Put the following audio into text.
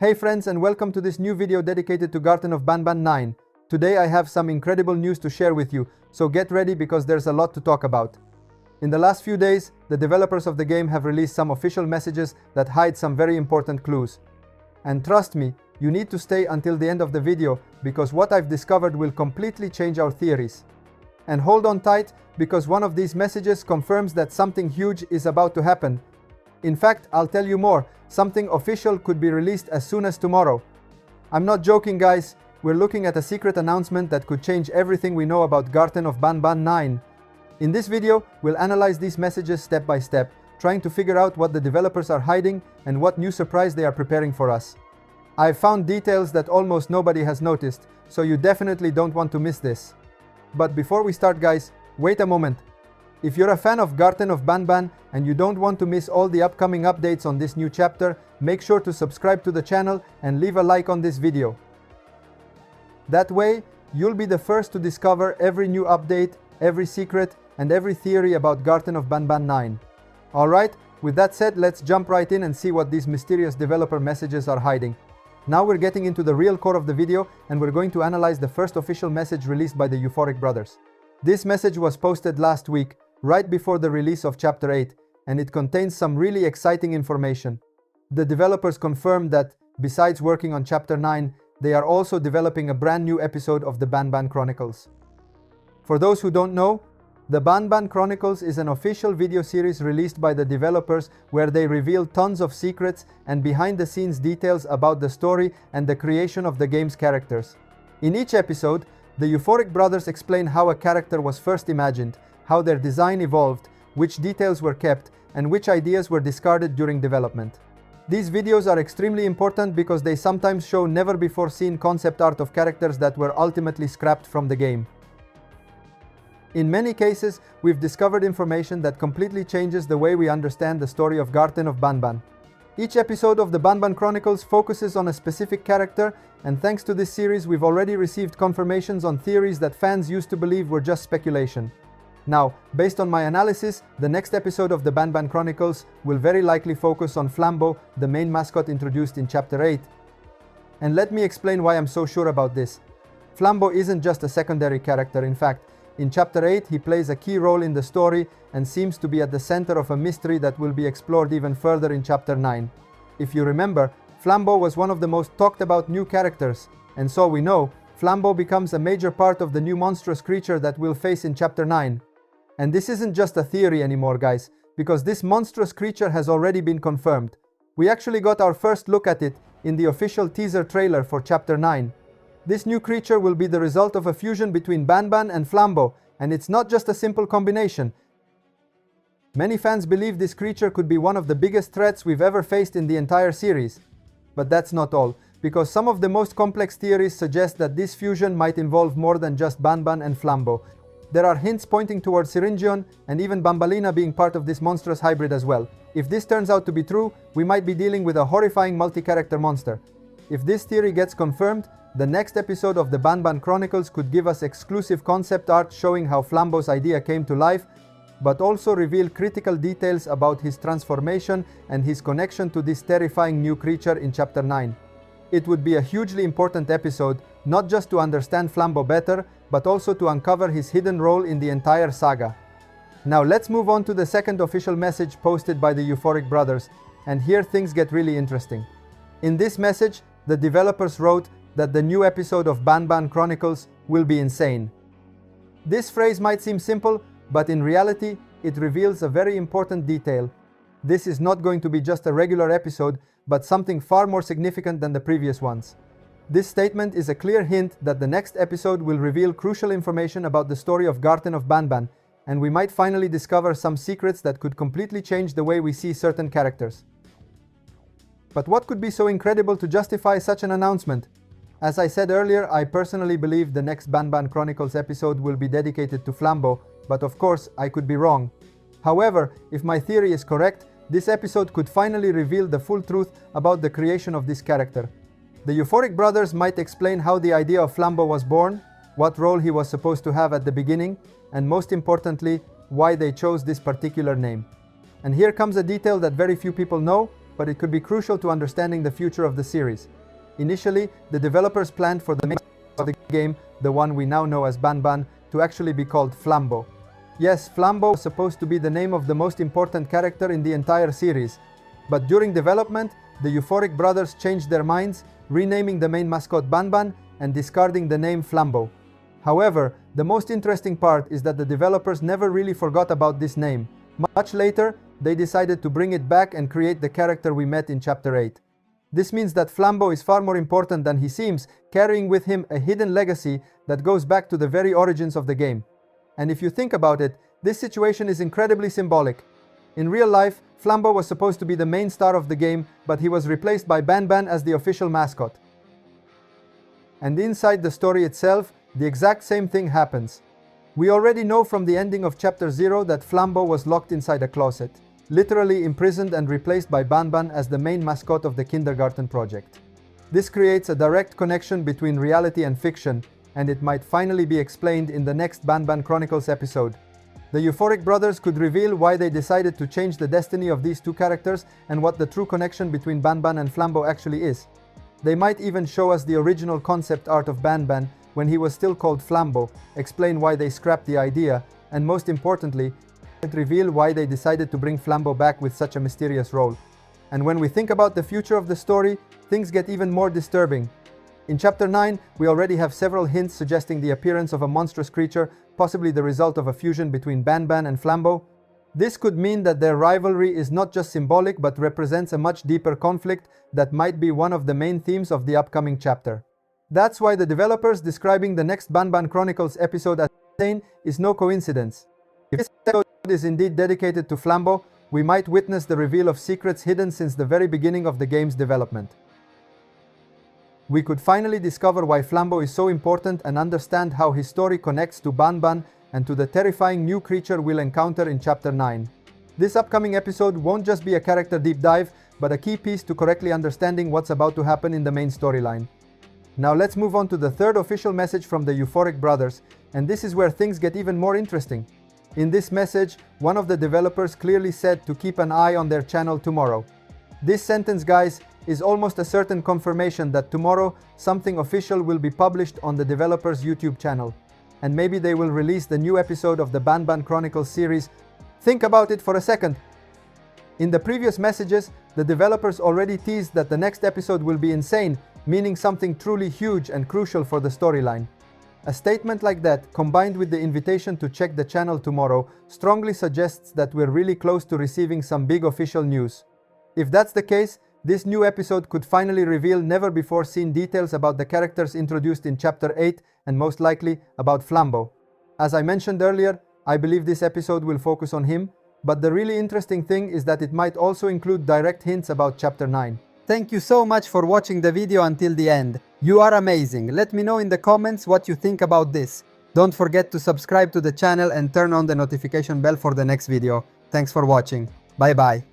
Hey friends, and welcome to this new video dedicated to Garten of Banban 9. Today I have some incredible news to share with you, so get ready because there's a lot to talk about. In the last few days, the developers of the game have released some official messages that hide some very important clues. And trust me, you need to stay until the end of the video because what I've discovered will completely change our theories. And hold on tight because one of these messages confirms that something huge is about to happen. In fact, I'll tell you more, something official could be released as soon as tomorrow. I'm not joking guys, we're looking at a secret announcement that could change everything we know about Garten of Banban 9. In this video, we'll analyze these messages step by step, trying to figure out what the developers are hiding and what new surprise they are preparing for us. I've found details that almost nobody has noticed, so you definitely don't want to miss this. But before we start guys, wait a moment. If you're a fan of Garten of Banban and you don't want to miss all the upcoming updates on this new chapter, make sure to subscribe to the channel and leave a like on this video. That way, you'll be the first to discover every new update, every secret, and every theory about Garten of Banban 9. Alright, with that said, let's jump right in and see what these mysterious developer messages are hiding. Now we're getting into the real core of the video and we're going to analyze the first official message released by the Euphoric brothers. This message was posted last week, right before the release of Chapter 8, and it contains some really exciting information. The developers confirmed that, besides working on Chapter 9, they are also developing a brand new episode of the Banban Chronicles. For those who don't know, the Banban Chronicles is an official video series released by the developers where they reveal tons of secrets and behind-the-scenes details about the story and the creation of the game's characters. In each episode, the Euphoric brothers explain how a character was first imagined, how their design evolved, which details were kept, and which ideas were discarded during development. These videos are extremely important because they sometimes show never-before-seen concept art of characters that were ultimately scrapped from the game. In many cases, we've discovered information that completely changes the way we understand the story of Garten of Banban. Each episode of the Banban Chronicles focuses on a specific character, and thanks to this series we've already received confirmations on theories that fans used to believe were just speculation. Now, based on my analysis, the next episode of the Banban Chronicles will very likely focus on Flambo, the main mascot introduced in Chapter 8. And let me explain why I'm so sure about this. Flambo isn't just a secondary character, in fact, in Chapter 8 he plays a key role in the story and seems to be at the center of a mystery that will be explored even further in Chapter 9. If you remember, Flambo was one of the most talked about new characters, and so we know, Flambo becomes a major part of the new monstrous creature that we'll face in Chapter 9. And this isn't just a theory anymore guys, because this monstrous creature has already been confirmed. We actually got our first look at it in the official teaser trailer for Chapter 9. This new creature will be the result of a fusion between Banban and Flambo, and it's not just a simple combination. Many fans believe this creature could be one of the biggest threats we've ever faced in the entire series. But that's not all, because some of the most complex theories suggest that this fusion might involve more than just Banban and Flambo. There are hints pointing towards Syringion and even Bambalina being part of this monstrous hybrid as well. If this turns out to be true, we might be dealing with a horrifying multi-character monster. If this theory gets confirmed, the next episode of the Banban Chronicles could give us exclusive concept art showing how Flambo's idea came to life, but also reveal critical details about his transformation and his connection to this terrifying new creature in Chapter 9. It would be a hugely important episode, not just to understand Flambo better, but also to uncover his hidden role in the entire saga. Now let's move on to the second official message posted by the Euphoric brothers, and here things get really interesting. In this message, the developers wrote that the new episode of Banban Chronicles will be insane. This phrase might seem simple, but in reality, it reveals a very important detail. This is not going to be just a regular episode, but something far more significant than the previous ones. This statement is a clear hint that the next episode will reveal crucial information about the story of Garten of Banban, and we might finally discover some secrets that could completely change the way we see certain characters. But what could be so incredible to justify such an announcement? As I said earlier, I personally believe the next Banban Chronicles episode will be dedicated to Flambo, but of course, I could be wrong. However, if my theory is correct, this episode could finally reveal the full truth about the creation of this character. The Euphoric brothers might explain how the idea of Flambo was born, what role he was supposed to have at the beginning, and most importantly, why they chose this particular name. And here comes a detail that very few people know. but it could be crucial to understanding the future of the series. Initially, the developers planned for the name of the game, the one we now know as Banban, to actually be called Flambo. Yes, Flambo was supposed to be the name of the most important character in the entire series, but during development, the Euphoric brothers changed their minds, renaming the main mascot Banban and discarding the name Flambo. However, the most interesting part is that the developers never really forgot about this name. Much later, they decided to bring it back and create the character we met in Chapter 8. This means that Flambo is far more important than he seems, carrying with him a hidden legacy that goes back to the very origins of the game. And if you think about it, this situation is incredibly symbolic. In real life, Flambo was supposed to be the main star of the game, but he was replaced by Banban as the official mascot. And inside the story itself, the exact same thing happens. We already know from the ending of Chapter 0 that Flambo was locked inside a closet, literally imprisoned and replaced by Banban as the main mascot of the kindergarten project. This creates a direct connection between reality and fiction, and it might finally be explained in the next Banban Chronicles episode. The Euphoric brothers could reveal why they decided to change the destiny of these two characters and what the true connection between Banban and Flambo actually is. They might even show us the original concept art of Banban when he was still called Flambo, explain why they scrapped the idea, and most importantly, reveal why they decided to bring Flambo back with such a mysterious role. And when we think about the future of the story, things get even more disturbing. In Chapter 9, we already have several hints suggesting the appearance of a monstrous creature, possibly the result of a fusion between Banban and Flambo. This could mean that their rivalry is not just symbolic but represents a much deeper conflict that might be one of the main themes of the upcoming chapter. That's why the developers describing the next Banban Chronicles episode as insane is no coincidence. If this episode is indeed dedicated to Flambo, we might witness the reveal of secrets hidden since the very beginning of the game's development. We could finally discover why Flambo is so important and understand how his story connects to Banban and to the terrifying new creature we'll encounter in Chapter 9. This upcoming episode won't just be a character deep dive, but a key piece to correctly understanding what's about to happen in the main storyline. Now let's move on to the third official message from the Euphoric brothers, and this is where things get even more interesting. In this message, one of the developers clearly said to keep an eye on their channel tomorrow. This sentence, guys, is almost a certain confirmation that tomorrow something official will be published on the developer's YouTube channel. And maybe they will release the new episode of the Banban Chronicles series. Think about it for a second. In the previous messages, the developers already teased that the next episode will be insane, meaning something truly huge and crucial for the storyline. A statement like that, combined with the invitation to check the channel tomorrow, strongly suggests that we're really close to receiving some big official news. If that's the case, this new episode could finally reveal never-before-seen details about the characters introduced in Chapter 8 and most likely about Flambo. As I mentioned earlier, I believe this episode will focus on him, but the really interesting thing is that it might also include direct hints about Chapter 9. Thank you so much for watching the video until the end. You are amazing. Let me know in the comments what you think about this. Don't forget to subscribe to the channel and turn on the notification bell for the next video. Thanks for watching. Bye bye.